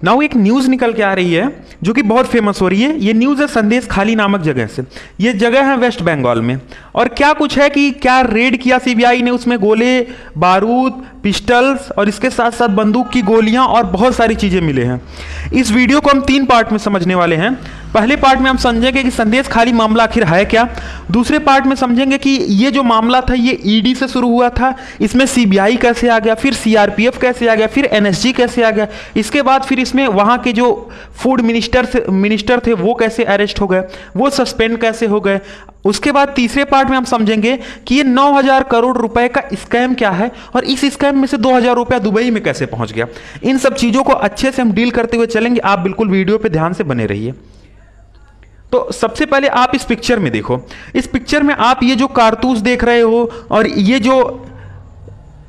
Now एक news निकल के आ रही है जो कि बहुत फेमस हो रही है। ये न्यूज़ है संदेश खाली नामक जगह से। ये जगह है वेस्ट बंगाल में। और क्या कुछ है कि क्या रेड किया सीबीआई ने, उसमें गोले बारूद पिस्टल्स और इसके साथ साथ बंदूक की गोलियां और बहुत सारी चीज़ें मिले हैं। इस वीडियो को हम 3 पार्ट में समझने वाले हैं। पहले पार्ट में हम समझेंगे कि संदेश खाली मामला आखिर है क्या। दूसरे पार्ट में समझेंगे कि ये जो मामला था ये ईडी से शुरू हुआ था, इसमें सीबीआई कैसे आ गया, फिर सीआरपीएफ कैसे आ गया, फिर एनएसजी कैसे आ गया, इसके बाद फिर इसमें वहाँ के जो फूड मिनिस्टर थे वो कैसे अरेस्ट हो गए, वो सस्पेंड कैसे हो गए। उसके बाद तीसरे पार्ट में हम समझेंगे कि ये 9,000 करोड़ रुपए का स्कैम क्या है और इस स्कैम में से 2,000 रुपया दुबई में कैसे पहुंच गया। इन सब चीज़ों को अच्छे से हम डील करते हुए चलेंगे। आप बिल्कुल वीडियो पे ध्यान से बने रहिए। तो सबसे पहले आप इस पिक्चर में देखो। इस पिक्चर में आप ये जो कारतूस देख रहे हो और ये जो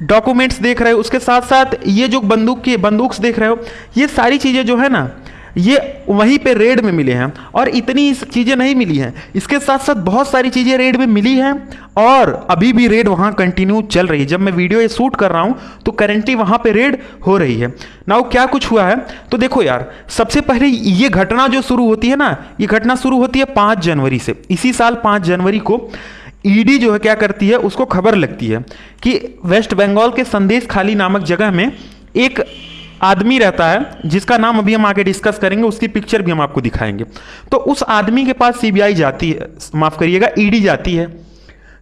डॉक्यूमेंट्स देख रहे हो, उसके साथ साथ ये जो बंदूक देख रहे हो, ये सारी चीज़ें जो है ना ये वहीं पे रेड में मिले हैं। और इतनी चीज़ें नहीं मिली हैं, इसके साथ साथ बहुत सारी चीज़ें रेड में मिली हैं और अभी भी रेड वहाँ कंटिन्यू चल रही है। जब मैं वीडियो ये शूट कर रहा हूँ तो करेंटली वहाँ पे रेड हो रही है। नाउ क्या कुछ हुआ है तो देखो यार, सबसे पहले ये घटना जो शुरू होती है ना, ये घटना शुरू होती है 5 जनवरी से। इसी साल 5 जनवरी को ईडी जो है क्या करती है, उसको खबर लगती है कि वेस्ट बंगाल के संदेश खाली नामक जगह में एक आदमी रहता है जिसका नाम अभी हम आगे डिस्कस करेंगे, उसकी पिक्चर भी हम आपको दिखाएंगे। तो उस आदमी के पास सीबीआई जाती है, माफ करिएगा ईडी जाती है।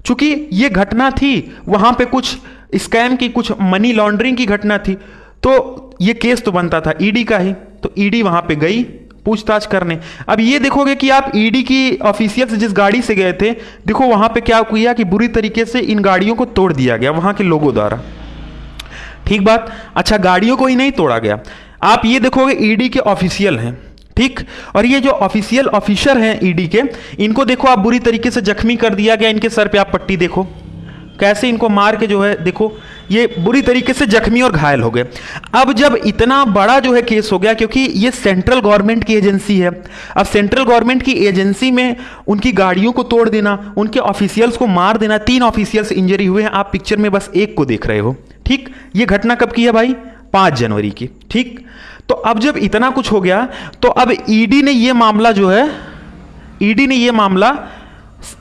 चूंकि ये घटना थी वहां पे कुछ स्कैम की, कुछ मनी लॉन्ड्रिंग की घटना थी, तो ये केस तो बनता था ईडी का ही। तो ईडी वहां पे गई पूछताछ करने। अब ये देखोगे कि आप ईडी की ऑफिशियल्स जिस गाड़ी से गए थे, देखो वहां पे क्या किया कि बुरी तरीके से इन गाड़ियों को तोड़ दिया गया वहां के लोगों द्वारा। ठीक बात। अच्छा, गाड़ियों को ही नहीं तोड़ा गया, आप ये देखोगे ईडी के ऑफिशियल हैं, ठीक। और ये जो ऑफिशियल ऑफिसर हैं ईडी के, इनको देखो आप बुरी तरीके से जख्मी कर दिया गया। इनके सर पे आप पट्टी देखो कैसे इनको मार के जो है, देखो ये बुरी तरीके से जख्मी और घायल हो गए। अब जब इतना बड़ा जो है केस हो गया, क्योंकि ये सेंट्रल गवर्नमेंट की एजेंसी है, अब सेंट्रल गवर्नमेंट की एजेंसी में उनकी गाड़ियों को तोड़ देना, उनके ऑफिशियल्स को मार देना। 3 ऑफिशियल्स इंजरी हुए हैं, आप पिक्चर में बस एक को देख रहे हो, ठीक। ये घटना कब की है भाई? 5 जनवरी की, ठीक। तो अब जब इतना कुछ हो गया तो अब ईडी ने ये मामला जो है, ईडी ने ये मामला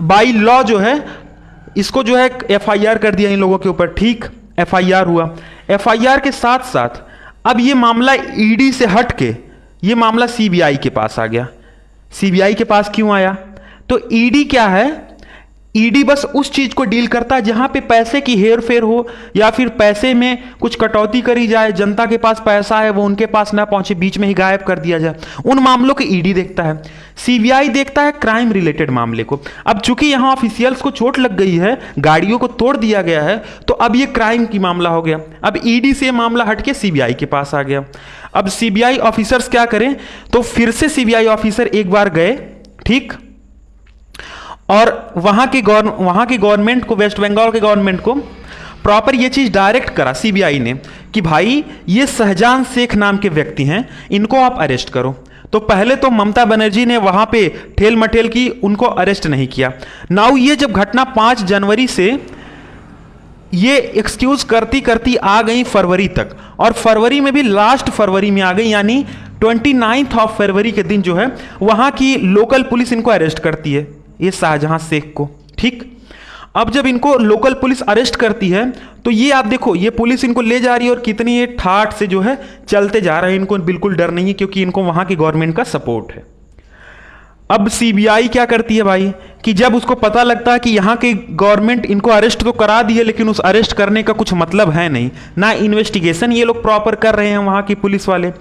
बाई लॉ जो है इसको जो है एफआईआर कर दिया इन लोगों के ऊपर, ठीक। एफआईआर हुआ। एफआईआर के साथ साथ अब ये मामला ईडी से हट के ये मामला सीबीआई के पास आ गया। सीबीआई के पास क्यों आया? तो ईडी क्या है, ईडी बस उस चीज को डील करता है जहां पे पैसे की हेर फेर हो या फिर पैसे में कुछ कटौती करी जाए, जनता के पास पैसा है वो उनके पास ना पहुंचे, बीच में ही गायब कर दिया जाए, उन मामलों को ईडी देखता है। सीबीआई देखता है क्राइम रिलेटेड मामले को। अब चूंकि यहां ऑफिशियल्स को चोट लग गई है, गाड़ियों को तोड़ दिया गया है, तो अब ये क्राइम की मामला हो गया। अब ईडी से मामला हटके सीबीआई के पास आ गया। अब सीबीआई ऑफिसर्स क्या करें, तो फिर से सीबीआई ऑफिसर एक बार गए, ठीक। और वहां की गवर्नमेंट को, वेस्ट बंगाल के गवर्नमेंट को प्रॉपर ये चीज डायरेक्ट करा सीबीआई ने कि भाई ये शहजान शेख नाम के व्यक्ति हैं, इनको आप अरेस्ट करो। तो पहले तो ममता बनर्जी ने वहां पे ठेल मठेल की, उनको अरेस्ट नहीं किया। नाउ ये जब घटना 5 जनवरी से ये एक्सक्यूज करती करती आ गई फरवरी तक, और फरवरी में भी लास्ट फरवरी में आ गई, यानी 29 ऑफ फरवरी के दिन जो है वहां की लोकल पुलिस इनको अरेस्ट करती है, ये शाहजहां शेख को, ठीक। अब जब इनको लोकल पुलिस अरेस्ट करती है तो ये आप देखो, ये पुलिस इनको ले जा रही है और कितनी ये ठाठ से जो है चलते जा रहे हैं, इनको बिल्कुल डर नहीं है क्योंकि इनको वहां की गवर्नमेंट का सपोर्ट है। अब सीबीआई क्या करती है भाई कि जब उसको पता लगता है कि यहाँ की गवर्नमेंट इनको अरेस्ट तो करा दी है लेकिन उस अरेस्ट करने का कुछ मतलब है नहीं, ना इन्वेस्टिगेशन ये लोग प्रॉपर कर रहे हैं वहाँ की पुलिस वाले,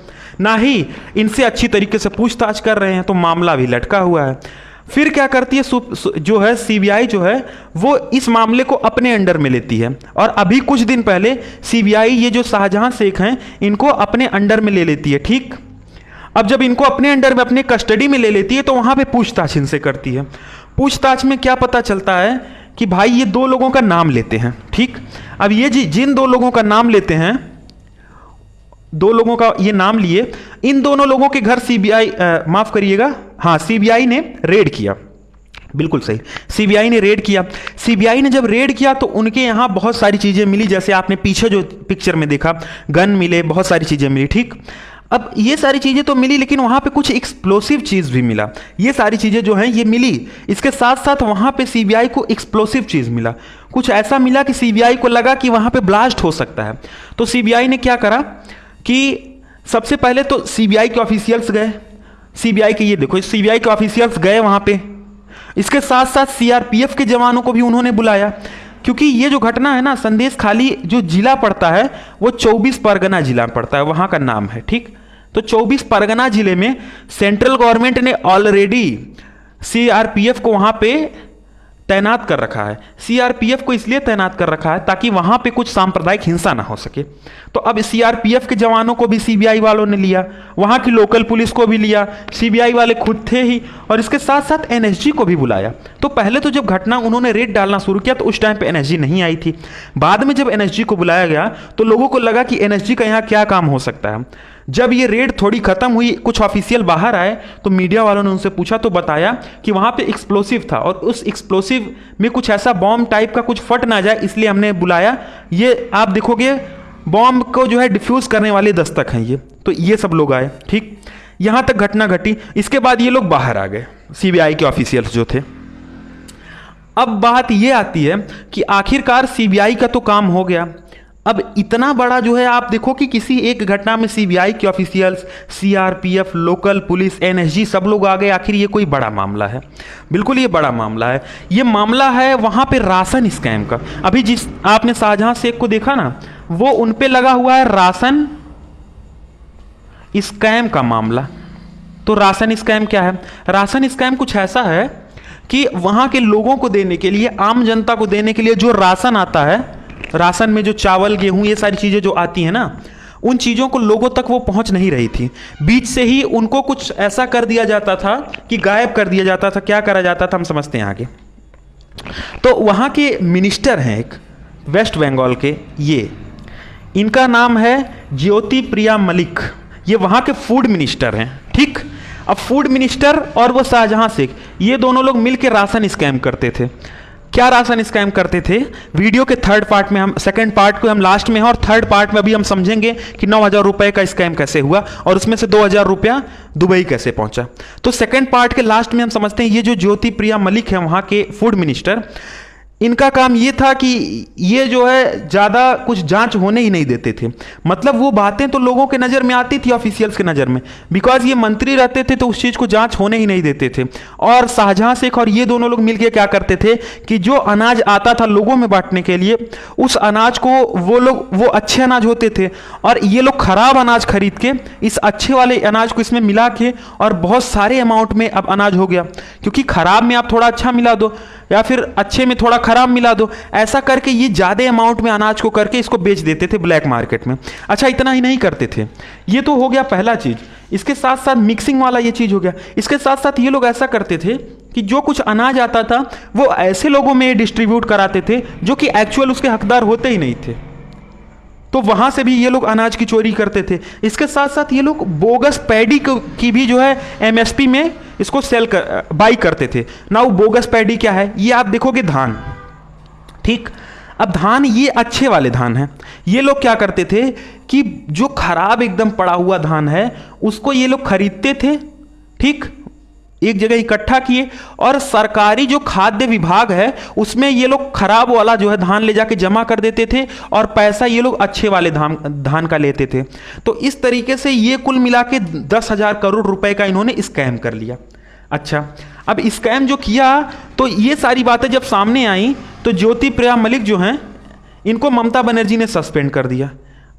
ना ही इनसे अच्छी तरीके से पूछताछ कर रहे हैं, तो मामला भी लटका हुआ है। फिर क्या करती है जो है सीबीआई जो है वो इस मामले को अपने अंडर में लेती है। और अभी कुछ दिन पहले सीबीआई ये जो शाहजहां शेख हैं इनको अपने अंडर में ले लेती है, ठीक। अब जब इनको अपने अंडर में, अपने कस्टडी में ले लेती है तो वहां पे पूछताछ इनसे करती है। पूछताछ में क्या पता चलता है कि भाई ये 2 लोगों का नाम लेते हैं, ठीक। अब ये जिन 2 लोगों का नाम लेते हैं, 2 लोगों का ये नाम लिए, इन दोनों लोगों के घर सीबीआई, माफ करिएगा, हाँ सीबीआई ने रेड किया, बिल्कुल सही, सीबीआई ने रेड किया। सीबीआई ने जब रेड किया तो उनके यहाँ बहुत सारी चीजें मिली, जैसे आपने पीछे जो पिक्चर में देखा, गन मिले, बहुत सारी चीजें मिली, ठीक। अब ये सारी चीजें तो मिली, लेकिन वहां पे कुछ एक्सप्लोसिव चीज भी मिला। ये सारी चीजें जो हैं ये मिली, इसके साथ साथ वहां पे सीबीआई को एक्सप्लोसिव चीज मिला। कुछ ऐसा मिला कि सीबीआई को लगा कि वहां पे ब्लास्ट हो सकता है। तो सीबीआई ने क्या करा कि सबसे पहले तो सीबीआई के ऑफिशियल्स गए, सीबीआई के, ये देखो सीबीआई के ऑफिशियल्स गए वहां पे। इसके साथ साथ सीआरपीएफ के जवानों को भी उन्होंने बुलाया, क्योंकि ये जो घटना है ना, संदेश खाली जो जिला पड़ता है वो 24 परगना जिला पड़ता है, वहां का नाम है, ठीक। तो 24 परगना जिले में सेंट्रल गवर्नमेंट ने ऑलरेडी सीआरपीएफ को वहां पे तैनात कर रखा है। सीआरपीएफ को इसलिए तैनात कर रखा है ताकि वहां पे कुछ सांप्रदायिक हिंसा ना हो सके। तो अब सीआरपीएफ के जवानों को भी सीबीआई वालों ने लिया, वहां की लोकल पुलिस को भी लिया, सीबीआई वाले खुद थे ही, और इसके साथ साथ एनएसजी को भी बुलाया। तो पहले तो जब घटना उन्होंने रेड डालना शुरू किया तो उस टाइम पे एनएसजी नहीं आई थी। बाद में जब एनएसजी को बुलाया गया तो लोगों को लगा कि एनएसजी का यहाँ क्या काम हो सकता है। जब ये रेड थोड़ी खत्म हुई, कुछ ऑफिशियल बाहर आए, तो मीडिया वालों ने उनसे पूछा तो बताया कि वहां पे एक्सप्लोसिव था और उस एक्सप्लोसिव में कुछ ऐसा बॉम्ब टाइप का कुछ फट ना जाए इसलिए हमने बुलाया। ये आप देखोगे बॉम्ब को जो है डिफ्यूज करने वाले दस्तक हैं ये। तो ये सब लोग आए, ठीक। यहां तक घटना घटी। इसके बाद ये लोग बाहर आ गए, सीबीआई के ऑफिशियल्स जो थे। अब बात ये आती है कि आखिरकार सीबीआई का तो काम हो गया। अब इतना बड़ा जो है, आप देखो कि किसी एक घटना में सीबीआई के officials, CRPF, local police, NSG सब लोग आ गए। आखिर ये कोई बड़ा मामला है? बिल्कुल ये बड़ा मामला है। ये मामला है वहां पे राशन स्कैम का। अभी जिस आपने शाहजहां शेख को देखा ना, वो उन पे लगा हुआ है राशन स्कैम का मामला। तो राशन स्कैम क्या है? राशन स्कैम कुछ ऐसा है कि वहां के लोगों को देने के लिए, आम जनता को देने के लिए जो राशन आता है, राशन में जो चावल, गेहूं, ये सारी चीजें जो आती हैं ना, उन चीजों को लोगों तक वो पहुंच नहीं रही थी। बीच से ही उनको कुछ ऐसा कर दिया जाता था कि गायब कर दिया जाता था। क्या करा जाता था हम समझते हैं आगे। तो वहां के मिनिस्टर हैं एक, वेस्ट बंगाल के, ये इनका नाम है ज्योति प्रिया मलिक। ये वहां के फूड मिनिस्टर हैं, ठीक। अब फूड मिनिस्टर और वो शाहजहां शेख, ये दोनों लोग मिलकर राशन स्कैम करते थे। क्या राशन स्कैम करते थे? वीडियो के थर्ड पार्ट में हम, सेकंड पार्ट को हम लास्ट में हैं, और थर्ड पार्ट में अभी हम समझेंगे कि 9,000 रुपए का स्कैम कैसे हुआ और उसमें से 2,000 रुपया दुबई कैसे पहुंचा। तो सेकंड पार्ट के लास्ट में हम समझते हैं ये जो ज्योति प्रिया मलिक है वहां के फूड मिनिस्टर, इनका काम ये था कि ये जो है ज़्यादा कुछ जांच होने ही नहीं देते थे। मतलब वो बातें तो लोगों के नज़र में आती थी, ऑफिशियल्स के नज़र में, बिकॉज ये मंत्री रहते थे तो उस चीज़ को जांच होने ही नहीं देते थे। और शाहजहां शेख और ये दोनों लोग मिलकर क्या करते थे कि जो अनाज आता था लोगों में बांटने के लिए, उस अनाज को वो अच्छे अनाज होते थे और ये लोग खराब अनाज खरीद के इस अच्छे वाले अनाज को इसमें मिला के, और बहुत सारे अमाउंट में अब अनाज हो गया, क्योंकि खराब में आप थोड़ा अच्छा मिला दो या फिर अच्छे में थोड़ा खराब मिला दो, ऐसा करके ये ज़्यादा अमाउंट में अनाज को करके इसको बेच देते थे ब्लैक मार्केट में। अच्छा, इतना ही नहीं करते थे, ये तो हो गया पहला चीज़। इसके साथ साथ मिक्सिंग वाला ये चीज़ हो गया। इसके साथ साथ ये लोग ऐसा करते थे कि जो कुछ अनाज आता था वो ऐसे लोगों में डिस्ट्रीब्यूट कराते थे जो कि एक्चुअल उसके हकदार होते ही नहीं थे। तो वहां से भी ये लोग अनाज की चोरी करते थे। इसके साथ साथ ये लोग बोगस पैडी की भी जो है एमएसपी में इसको बाई करते थे ना। वो बोगस पैडी क्या है? ये आप देखोगे धान, ठीक। अब धान ये अच्छे वाले धान है। ये लोग क्या करते थे कि जो खराब एकदम पड़ा हुआ धान है उसको ये लोग खरीदते थे, ठीक, एक जगह इकट्ठा किए, और सरकारी जो खाद्य विभाग है उसमें ये लोग खराब वाला जो है धान ले जाके जमा कर देते थे और पैसा ये लोग अच्छे वाले धान का लेते थे। तो इस तरीके से ये कुल मिला के 10,000 करोड़ रुपए का इन्होंने स्कैम कर लिया। अच्छा, अब स्कैम जो किया तो ये सारी बातें जब सामने आई तो ज्योति प्रिया मलिक जो हैं इनको ममता बनर्जी ने सस्पेंड कर दिया।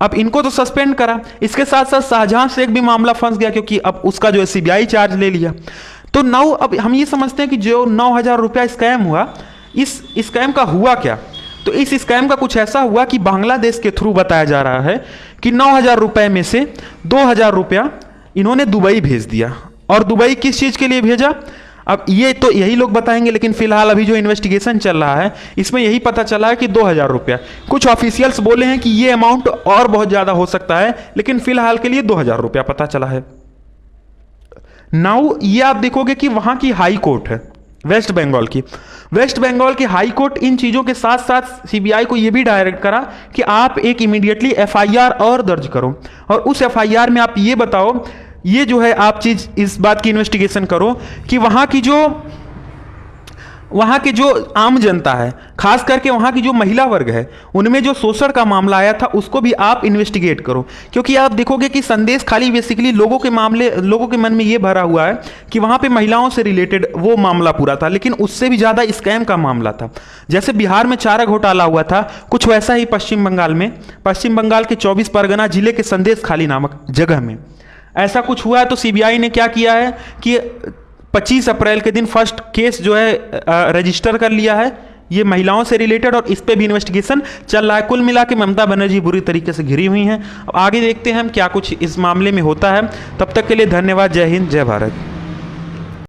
अब इनको तो सस्पेंड करा, इसके साथ साथ शाहजहां शेख भी मामला फंस गया, क्योंकि अब उसका जो है सीबीआई चार्ज ले लिया। तो अब हम ये समझते हैं कि जो 9,000 रुपया स्कैम हुआ, इस स्कैम का हुआ क्या? तो इस स्कैम का कुछ ऐसा हुआ कि बांग्लादेश के थ्रू बताया जा रहा है कि 9,000 रुपये में से 2,000 रुपया इन्होंने दुबई भेज दिया। और दुबई किस चीज़ के लिए भेजा? अब ये तो यही लोग बताएंगे, लेकिन फिलहाल अभी जो इन्वेस्टिगेशन चल रहा है इसमें यही पता चला है कि 2,000 रुपया। कुछ ऑफिशियल्स बोले हैं कि ये अमाउंट और बहुत ज़्यादा हो सकता है, लेकिन फिलहाल के लिए 2,000 रुपया पता चला है। नाउ ये आप देखोगे कि वहां की हाई कोर्ट है, वेस्ट बंगाल की। वेस्ट बंगाल की हाई कोर्ट इन चीज़ों के साथ साथ सीबीआई को यह भी डायरेक्ट करा कि आप एक इमीडिएटली एफआईआर और दर्ज करो, और उस एफआईआर में आप ये बताओ, ये जो है आप चीज़ इस बात की इन्वेस्टिगेशन करो कि वहाँ की जो आम जनता है, खास करके वहाँ की जो महिला वर्ग है, उनमें जो शोषण का मामला आया था उसको भी आप इन्वेस्टिगेट करो। क्योंकि आप देखोगे कि संदेश खाली बेसिकली लोगों के मन में ये भरा हुआ है कि वहाँ पे महिलाओं से रिलेटेड वो मामला पूरा था, लेकिन उससे भी ज़्यादा स्कैम का मामला था। जैसे बिहार में चारा घोटाला हुआ था, कुछ वैसा ही पश्चिम बंगाल के 24 परगना जिले के संदेश खाली नामक जगह में ऐसा कुछ हुआ है। तो सीबीआई ने क्या किया है कि 25 अप्रैल के दिन फर्स्ट केस जो है रजिस्टर कर लिया है, ये महिलाओं से रिलेटेड, और इस पे भी इन्वेस्टिगेशन चल रहा है। कुल मिला के ममता बनर्जी बुरी तरीके से घिरी हुई हैं। अब आगे देखते हैं हम क्या कुछ इस मामले में होता है। तब तक के लिए धन्यवाद। जय हिंद, जय भारत।